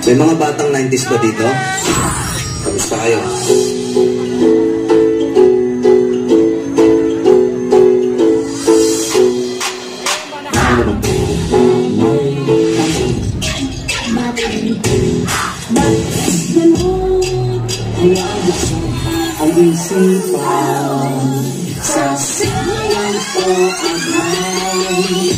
May mga batang 90s ba dito? Kamusta kayo? Ang isipan sa siyan ko ang hay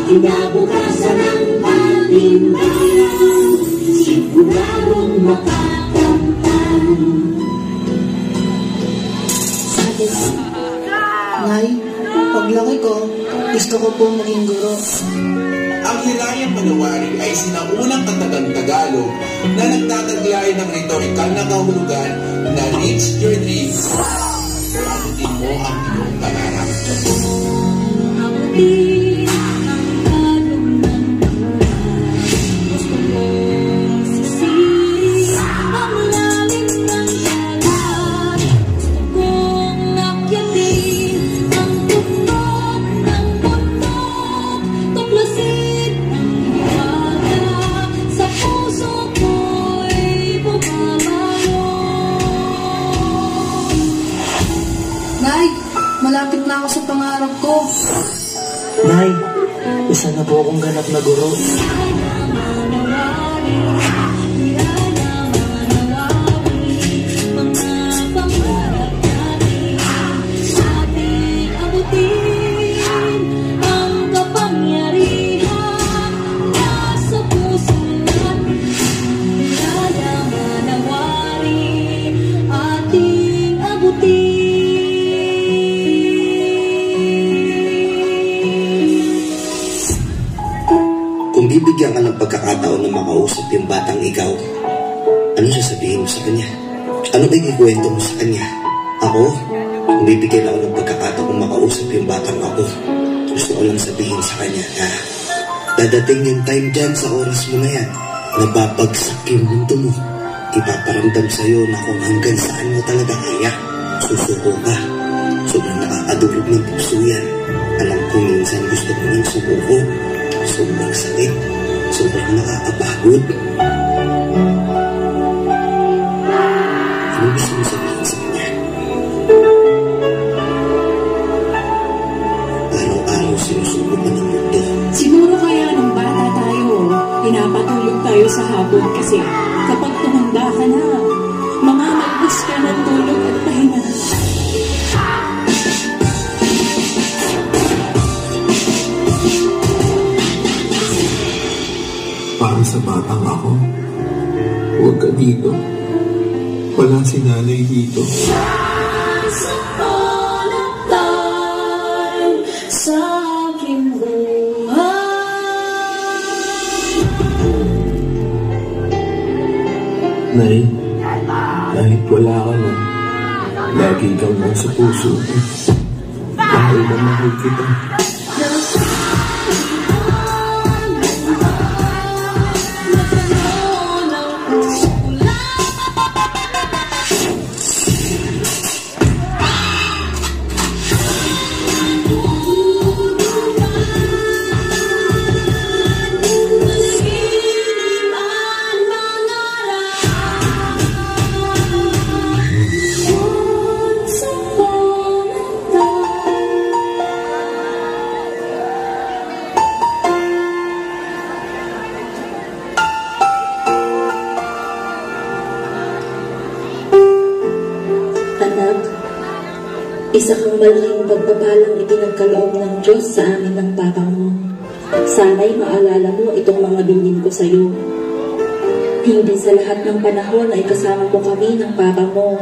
Kinabukasan ng ating bayan, siguradong makakamtan. Nay, paglaki ko, gusto ko po maging guro. Ang Hirayang Manawari ay sinaunang katagang Tagalog na nagtataglay ng rhetorical na kahulugan na reach your dreams. Abutin mo ang iyong pangarap. Nay, malapit na ako sa pangarap ko. Nay, isa na po akong ganap na guro. Kung bibigyan ka ng pagkakataon na makausap yung batang ikaw, ano sasabihin mo sa kanya? Ano ba ikikwento mo sa kanya? Ako, kung bibigyan ako ng pagkakataon makausap yung batang ako, gusto ko lang sabihin sa kanya na dadating yung time dyan sa oras mo na yan, nababagsak yung mundo mo. Ipaparamdam sa'yo na kung hanggang saan mo talaga kaya, susuko ka. Sobrang nakakadulog ng puso yan. Alam ko minsan gusto mo nang sumuko. Sobrang sakit, sobrang nakakapagod. Ano gusto mo sabihin sa kanya? Araw-araw sinusubok ka ng mundo. Siguro kaya nung bata tayo, pinapatulog tayo sa hapon kasi kapag tumanda ka na, mamamalbos ka ng tulog at pahinga. Para sa batang ako, huwag ka dito. Wala si nanay dito. Nay, kahit wala ka na, lagi kang nasa puso ko. Mahal na mahal kita. Anak, isa kang malaking pagpapalang ipinagkaloob ng Diyos sa amin ng papa mo. Sana'y maalala mo itong mga bilin ko sa iyo. Hindi sa lahat ng panahon ay kasama mo kami ng papa mo.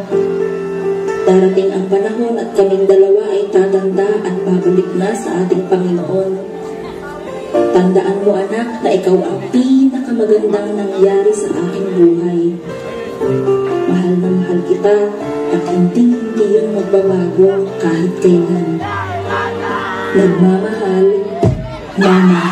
Darating ang panahon at kaming dalawa ay tatanda at babalik na sa ating Panginoon. Tandaan mo anak na ikaw ang pinakamagandang nangyari sa aking buhay. Mahal na mahal kita at hindi yung magbabago kahit kailan. Nagmamahal, Mama.